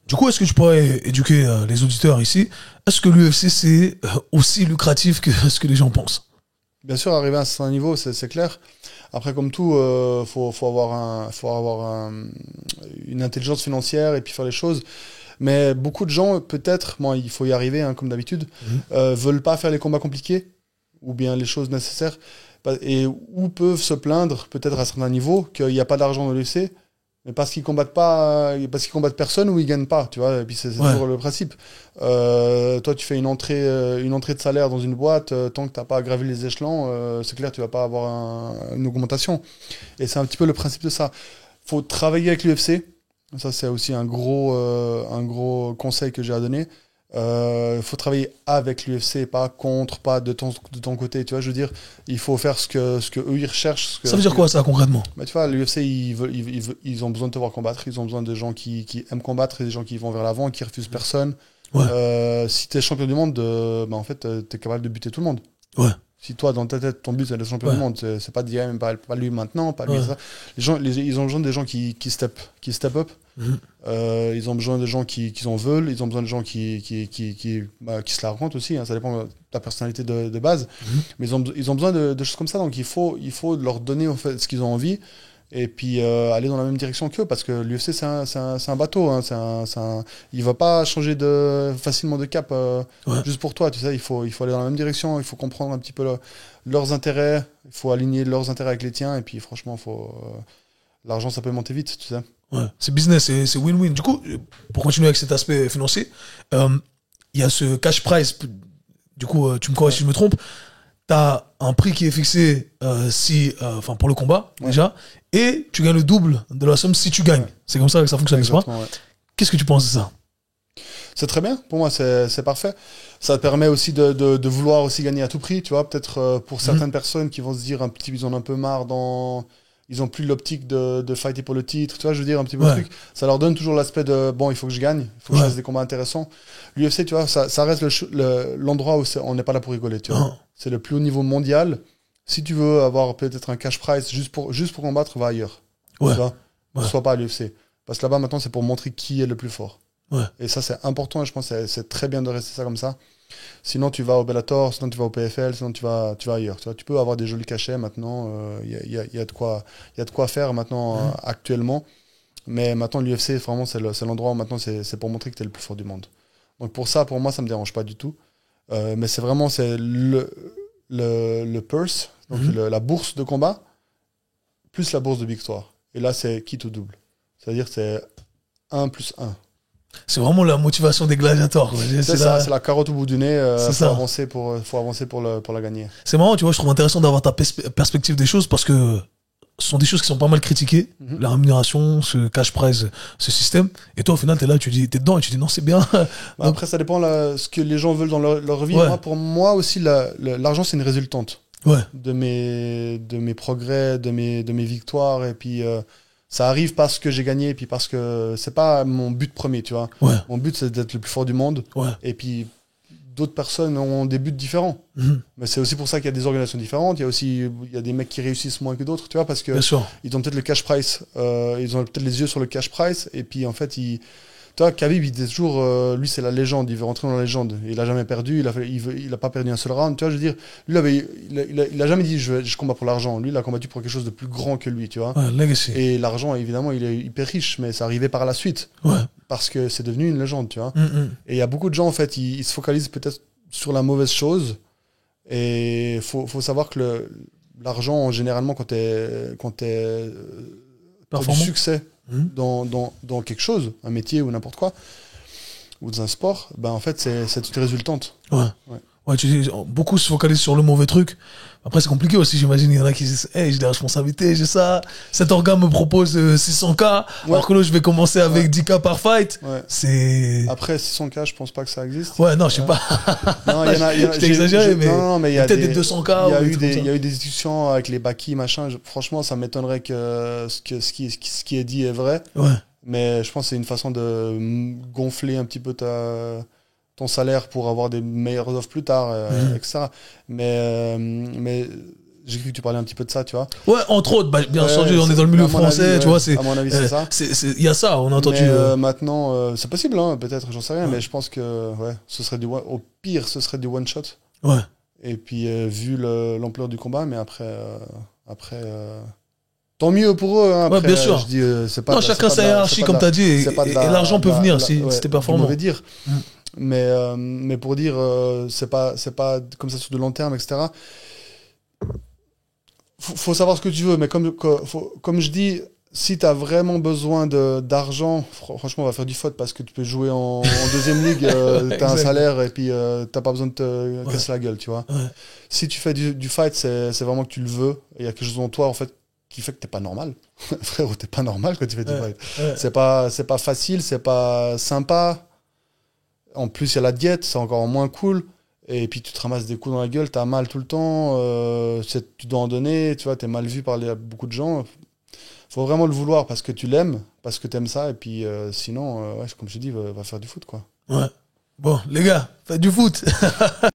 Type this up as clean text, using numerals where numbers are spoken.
Du coup, est-ce que tu pourrais éduquer les auditeurs ici? Est-ce que l'UFC, c'est aussi lucratif que ce que les gens pensent? Bien sûr, arriver à un certain niveau, c'est clair. Après, comme tout, faut avoir une intelligence financière et puis faire les choses. Mais beaucoup de gens, peut-être, bon, il faut y arriver, hein, comme d'habitude, veulent pas faire les combats compliqués ou bien les choses nécessaires ou peuvent se plaindre, peut-être à un certain niveau, qu'il n'y a pas d'argent dans l'UFC. Mais parce qu'ils combattent pas, parce qu'ils combattent personne ou ils gagnent pas, tu vois. Et puis c'est toujours le principe. Toi, tu fais une entrée de salaire dans une boîte, tant que t'as pas gravi les échelons, c'est clair, tu vas pas avoir une augmentation. Et c'est un petit peu le principe de ça. Faut travailler avec l'UFC. Ça, c'est aussi un gros conseil que j'ai à donner. Faut travailler avec l'UFC, pas contre, pas de ton côté, tu vois, je veux dire, il faut faire ce que eux ils recherchent. Ça veut dire quoi ça concrètement? Bah, tu vois, l'UFC ils ont besoin de te voir combattre, ils ont besoin de gens qui aiment combattre et des gens qui vont vers l'avant, qui refusent personne. Si t'es champion du monde, bah, en fait, t'es capable de buter tout le monde. Si toi, dans ta tête, ton but c'est d'être champion du monde, c'est pas de dire pas lui maintenant, pas lui ça. Ils ont besoin de gens qui step up. Ils ont besoin de gens qui en veulent, ils ont besoin de gens qui se la racontent aussi, hein, ça dépend de ta personnalité de base. Mais ils ont besoin de choses comme ça, donc il faut leur donner en fait, ce qu'ils ont envie et puis aller dans la même direction qu'eux, parce que l'UFC c'est un bateau, hein, il va pas changer facilement de cap juste pour toi, tu sais, il faut aller dans la même direction, il faut comprendre un petit peu leurs intérêts, il faut aligner leurs intérêts avec les tiens, et puis franchement l'argent ça peut monter vite, tu sais. C'est business, c'est win-win. Du coup, pour continuer avec cet aspect financier, il y a ce cash prize. Du coup, tu me corriges si je me trompe. Tu as un prix qui est fixé pour le combat, déjà, et tu gagnes le double de la somme si tu gagnes. C'est comme ça que ça fonctionne, n'est-ce pas? Qu'est-ce que tu penses de ça? C'est très bien, pour moi, c'est parfait. Ça te permet aussi de vouloir aussi gagner à tout prix, tu vois. Peut-être pour certaines personnes qui vont se dire ils en ont un peu marre ils ont plus l'optique de fighter pour le titre, tu vois, je veux dire, un petit peu le truc. Ça leur donne toujours l'aspect de, bon, il faut que je gagne, il faut que je fasse des combats intéressants. L'UFC, tu vois, ça reste l'endroit où on n'est pas là pour rigoler, tu vois. C'est le plus haut niveau mondial. Si tu veux avoir peut-être un cash prize juste pour combattre, va ailleurs. Tu vois, ne sois pas à l'UFC. Parce que là-bas, maintenant, c'est pour montrer qui est le plus fort. Et ça, c'est important, et je pense que c'est très bien de rester ça comme ça. Sinon, tu vas au Bellator, sinon tu vas au PFL, sinon tu vas ailleurs. Tu vois, tu peux avoir des jolis cachets maintenant. Il y a de quoi faire maintenant actuellement. Mais maintenant, l'UFC, vraiment, c'est l'endroit où maintenant c'est pour montrer que tu es le plus fort du monde. Donc pour moi, ça me dérange pas du tout. Mais c'est vraiment le purse, donc la bourse de combat, plus la bourse de victoire. Et là, c'est quitte ou double. C'est-à-dire c'est 1 plus 1. C'est vraiment la motivation des gladiateurs. C'est la carotte au bout du nez. Faut avancer pour la gagner. C'est marrant, tu vois, je trouve intéressant d'avoir ta perspective des choses, parce que ce sont des choses qui sont pas mal critiquées. La rémunération, ce cash prize, ce système. Et toi, au final, t'es là, t'es dedans et tu dis non, c'est bien. Après, ça dépend ce que les gens veulent dans leur vie. Pour moi aussi, l'argent, c'est une résultante de mes progrès, de mes victoires. Et puis, ça arrive parce que j'ai gagné, et puis parce que c'est pas mon but premier, tu vois. Mon but, c'est d'être le plus fort du monde. Et puis, d'autres personnes ont des buts différents. Mais c'est aussi pour ça qu'il y a des organisations différentes. Il y a des mecs qui réussissent moins que d'autres, tu vois, parce que ils ont peut-être le cash price, ils ont peut-être les yeux sur le cash price, et puis en fait, tu vois, Khabib, il dit toujours, lui, c'est la légende, il veut rentrer dans la légende. Il a jamais perdu, il a pas perdu un seul round, tu vois, je veux dire, lui, il a jamais dit, je combats pour l'argent. Lui, il a combattu pour quelque chose de plus grand que lui, tu vois. Legacy. Et l'argent, évidemment, il est hyper riche, mais ça arrivait par la suite. Parce que c'est devenu une légende, tu vois. Et il y a beaucoup de gens, en fait, ils se focalisent peut-être sur la mauvaise chose. Et faut savoir que l'argent, généralement, quand t'es pour du succès dans quelque chose, un métier ou n'importe quoi, ou dans un sport, ben en fait, c'est une résultante. Tu dis, beaucoup se focalisent sur le mauvais truc. Après, c'est compliqué aussi, j'imagine. Il y en a qui disent, hey, j'ai des responsabilités, j'ai ça. Cet organe me propose 600K, alors que là, je vais commencer avec 10K par fight. Après, 600K, je pense pas que ça existe. Non, je sais pas. Non, j'ai exagéré, mais il y a peut-être des 200K. Il y a eu des discussions avec les Baki, machin. Franchement, ça m'étonnerait que ce qui est dit est vrai. Mais je pense que c'est une façon de gonfler un petit peu ton salaire pour avoir des meilleures offres plus tard, etc. Mais J'ai cru que tu parlais un petit peu de ça, tu vois. Ouais, entre autres, bah, bien Ouais, entendu, on est dans le milieu à mon français, avis, tu ouais, vois, c'est. à mon avis, c'est ça. Il y a ça, on a entendu. Mais maintenant, c'est possible, hein, peut-être, j'en sais rien, mais je pense que, ouais, ce serait au pire, ce serait du one shot. Ouais. Et puis, vu l'ampleur du combat, mais après, tant mieux pour eux. Hein, après, Ouais, bien sûr. Je dis, c'est pas Non, chacun sa hiérarchie, comme tu as dit, et l'argent peut venir si t'es performant. Mauvais dire. Mais pour dire, c'est pas comme ça sur de long terme, etc. Faut savoir ce que tu veux, mais comme je dis, si tu as vraiment besoin d'argent, franchement, on va faire du foot parce que tu peux jouer en deuxième ligue, tu as un salaire et puis t'as pas besoin de te casser la gueule, tu vois. Ouais. Si tu fais du fight, c'est vraiment que tu le veux, et il y a quelque chose en toi, en fait, qui fait que t'es pas normal. Frérot, t'es pas normal quand tu fais du fight. Ouais. C'est pas facile, c'est pas sympa. En plus, il y a la diète, c'est encore moins cool. Et puis tu te ramasses des coups dans la gueule, t'as mal tout le temps, tu dois en donner, tu vois, t'es mal vu par beaucoup de gens. Faut vraiment le vouloir parce que tu l'aimes, parce que t'aimes ça, et puis sinon, ouais, comme je te dis, va faire du foot, quoi. Ouais. Bon, les gars, faites du foot.